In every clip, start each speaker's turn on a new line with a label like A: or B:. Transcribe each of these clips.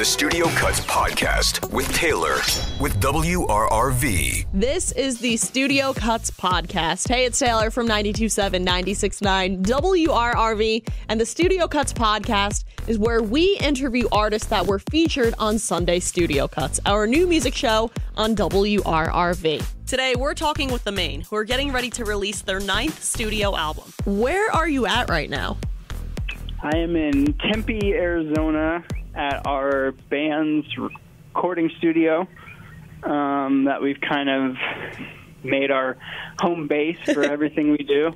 A: the Studio Cuts podcast with Taylor with WRRV.
B: This is the Studio Cuts podcast. Hey, it's Taylor from 92.7, 96.9 WRRV, and the Studio Cuts podcast is where we interview artists that were featured on Sunday Studio Cuts, our new music show on WRRV. Today, we're talking with the Maine, who are getting ready to release their 9th studio album. Where are you at right now?
C: I am in Tempe, Arizona, at our band's recording studio that we've kind of made our home base for everything we do.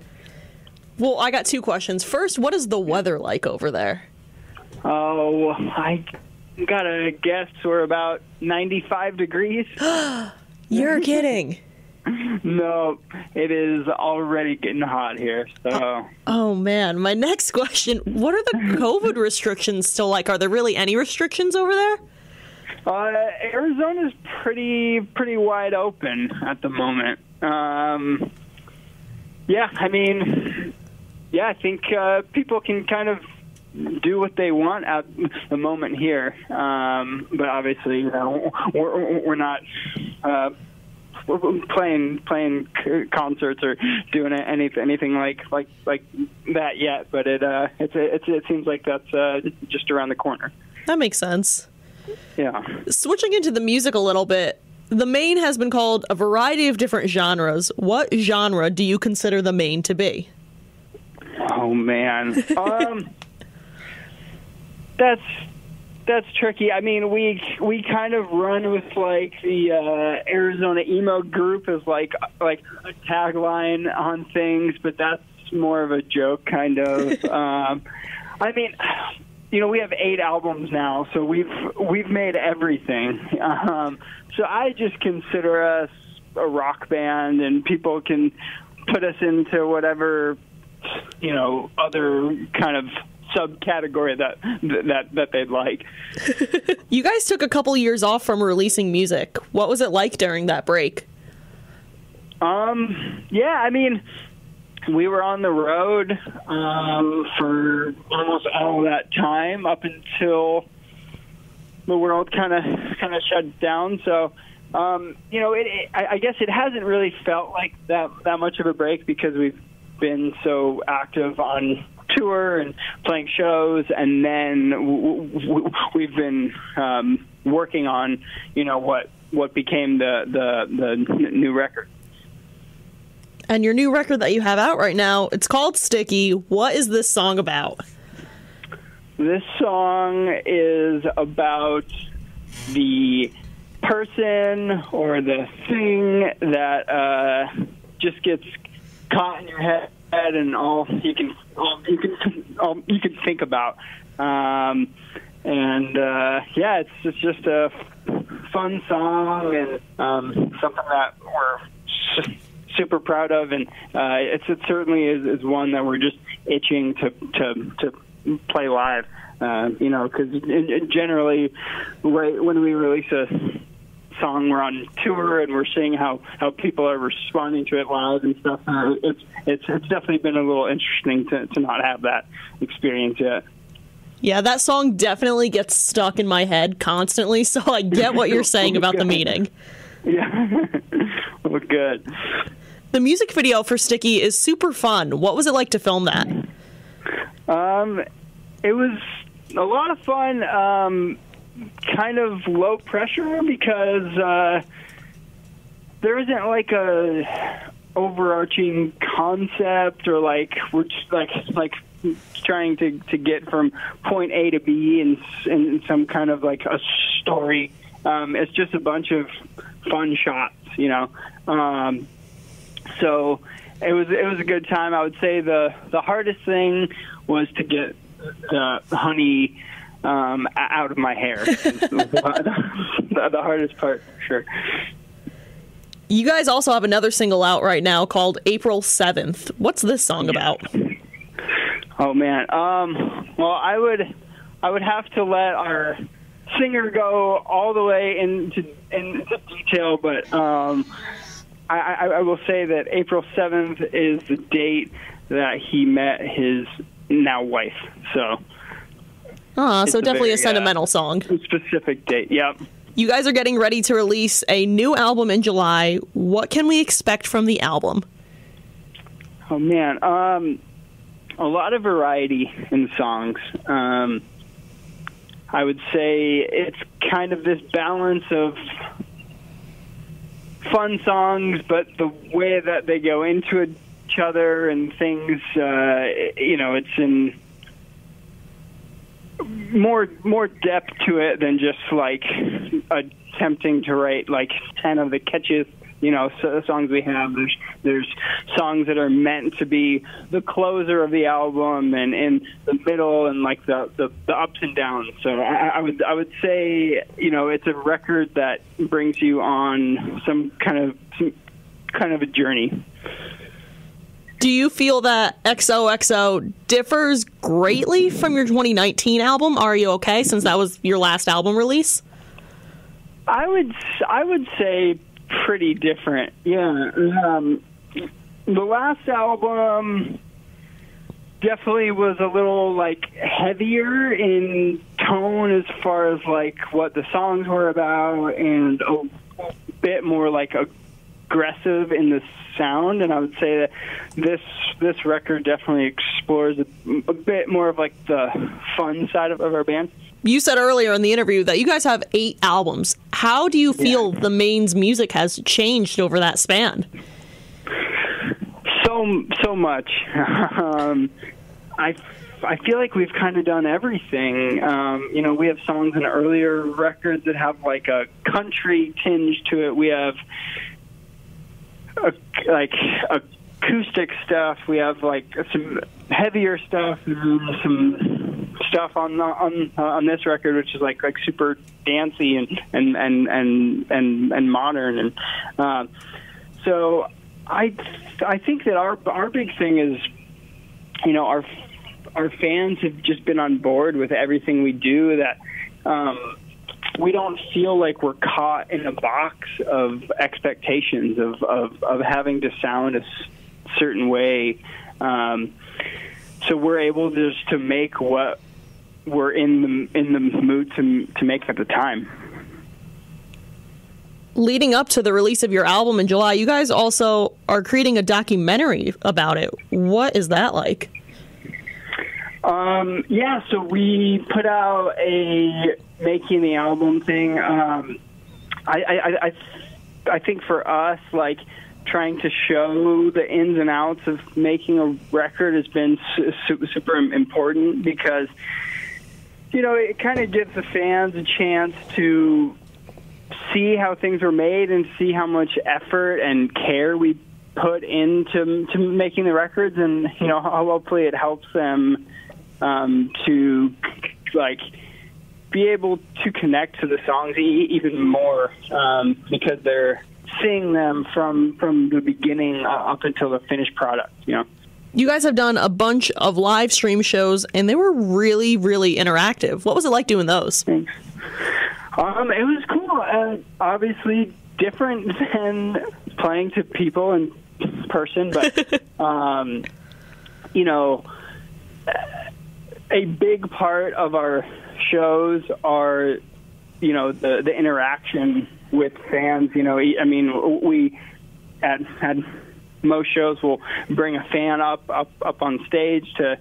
B: Well, I got two questions. First, what is the weather like over there?
C: Oh, I gotta guess we're about 95 degrees.
B: You're kidding.
C: No, it is already getting hot here. So.
B: Oh, man. My next question, what are the COVID restrictions still like? Are there really any restrictions over there?
C: Arizona's pretty wide open at the moment. I think people can kind of do what they want at the moment here. But obviously, we're not... We're playing concerts or doing anything like that yet, but it seems like that's just around the corner.
B: That makes sense.
C: Yeah.
B: Switching into the music a little bit, the Maine has been called a variety of different genres. What genre do you consider the Maine to be?
C: Oh man, That's tricky. I mean, we kind of run with like the Arizona emo group as like a tagline on things, but that's more of a joke, kind of. We have 8 albums now, so we've made everything. So I just consider us a rock band, and people can put us into whatever other kind of subcategory that they'd like.
B: You guys took a couple years off from releasing music. What was it like during that break? We were on the road for almost all that time up until the world kind of shut down. So I guess it hasn't really felt like that much of a break because we've been so active on tour and playing shows, and then we've been working on what became the new record. And your new record that you have out right now, it's called Sticky. What is this song about?
C: This song is about the person or the thing that just gets caught in your head and all you can think about. It's just a fun song and something that we're super proud of, and it certainly is one that we're just itching to play live. Because generally, when we release a song, we're on tour and we're seeing how people are responding to it live and stuff. It's definitely been a little interesting to not have that experience yet.
B: Yeah, that song definitely gets stuck in my head constantly, so I get what you're saying about the meaning.
C: Yeah. Well, good.
B: The music video for Sticky is super fun. What was it like to film that?
C: It was a lot of fun, kind of low pressure because there isn't like a overarching concept or like we're just like trying to get from point A to B in some kind of like a story. It's just a bunch of fun shots, so it was a good time. I would say the hardest thing was to get the honey out of my hair. the hardest part, for sure.
B: You guys also have another single out right now called April 7th. What's this song about?
C: Oh man. Well, I would have to let our singer go all the way into detail, but I will say that April 7th is the date that he met his now wife. So
B: it's
D: so definitely a
B: very,
D: sentimental song.
B: Specific date. Yep.
D: You guys are getting ready to release a new album in July. What can we expect from the album?
B: Oh man, a lot of variety in the songs. I would say it's kind of this balance of fun songs, but the way that they go into each other and things, it's in more depth to it than just like attempting to write like 10 of the catchiest songs we have. There's songs that are meant to be the closer of the album and in the middle and like the ups and downs. So I would say it's a record that brings you on some kind of a journey.
D: Do you feel that XOXO differs greatly from your 2019 album? Are You Okay? Since that was your last album release.
B: I would say pretty different. Yeah. The last album definitely was a little like heavier in tone as far as like what the songs were about, and a bit more like aggressive in the sound. And I would say that this record definitely explores a bit more of like the fun side of our band.
D: You said earlier in the interview that you guys have 8 albums. How do you feel the Maine's music has changed over that span?
B: So much. I feel like we've kind of done everything. We have songs in earlier records that have like a country tinge to it. We have acoustic stuff. We have like some heavier stuff, and some stuff on this record, which is like super dancey and modern. And so I think that our big thing is, our fans have just been on board with everything we do. That we don't feel like we're caught in a box of expectations of having to sound a certain way. So we're able just to make what we're in the mood to make at the time.
D: Leading up to the release of your album in July, you guys also are creating a documentary about it. What is that like?
B: So we put out a making the album thing. I think for us, like, trying to show the ins and outs of making a record has been super important, because it kind of gives the fans a chance to see how things were made and see how much effort and care we put into making the records, and hopefully it helps them to like be able to connect to the songs even more, because they're seeing them from the beginning up until the finished product.
D: You guys have done a bunch of live stream shows, and they were really, really interactive. What was it like doing those?
B: Thanks. It was cool. Obviously different than playing to people in person, but a big part of our shows are the interaction with fans. We at most shows will bring a fan up on stage to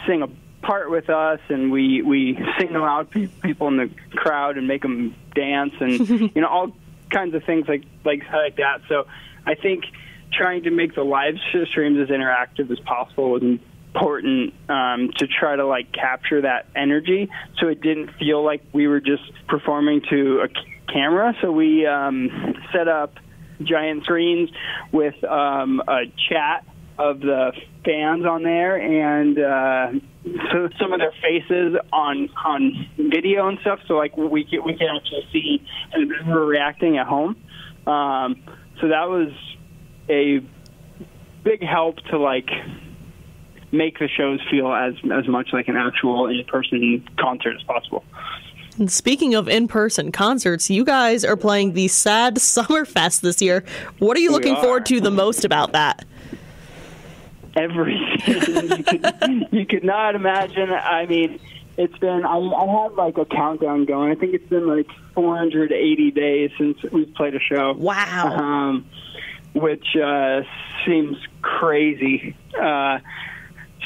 B: sing a part with us, and we single out people in the crowd and make them dance, and all kinds of things like that. So I think trying to make the live streams as interactive as possible was important, to try to like capture that energy, so it didn't feel like we were just performing to a camera. So we set up giant screens with a chat of the fans on there, and so some of their faces on video and stuff. So like we can actually see how we're reacting at home. So that was a big help to like make the shows feel as much like an actual in-person concert as possible.
D: And speaking of in-person concerts, you guys are playing the Sad Summerfest this year. What are you looking forward to the most about that?
B: Everything you could not imagine. I mean, it's been, I have like a countdown going. I think it's been like 480 days since we've played a show.
D: Wow.
B: Which seems crazy.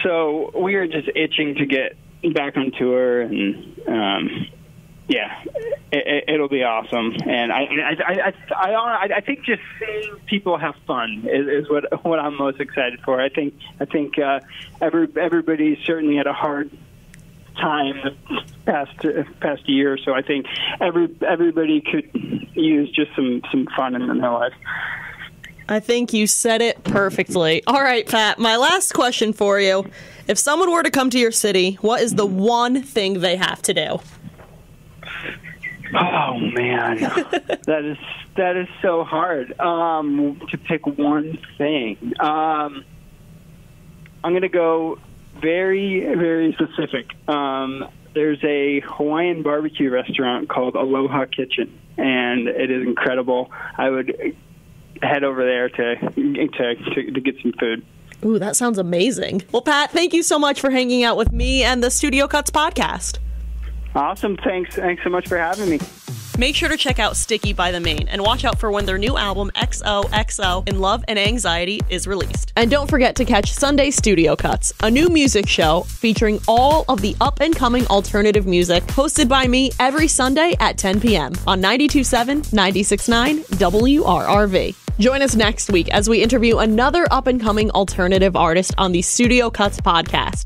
B: So we are just itching to get back on tour, and yeah, it'll be awesome. And I think just seeing people have fun is what I'm most excited for. I think everybody certainly had a hard time the past year, so I think everybody could use just some fun in their life.
D: I think you said it perfectly. All right, Pat, my last question for you. If someone were to come to your city, what is the one thing they have to do?
B: Oh, man. that is so hard to pick one thing. I'm going to go very, very specific. There's a Hawaiian barbecue restaurant called Aloha Kitchen, and it is incredible. I would head over there to get some food.
D: Ooh, that sounds amazing. Well, Pat, thank you so much for hanging out with me and the Studio Cuts podcast.
B: Awesome. Thanks so much for having me.
D: Make sure to check out Sticky by the Maine and watch out for when their new album XOXO in Love and Anxiety is released. And don't forget to catch Sunday Studio Cuts, a new music show featuring all of the up-and-coming alternative music hosted by me every Sunday at 10 p.m. on 92.7, 96.9 WRRV. Join us next week as we interview another up-and-coming alternative artist on the Studio Cuts podcast.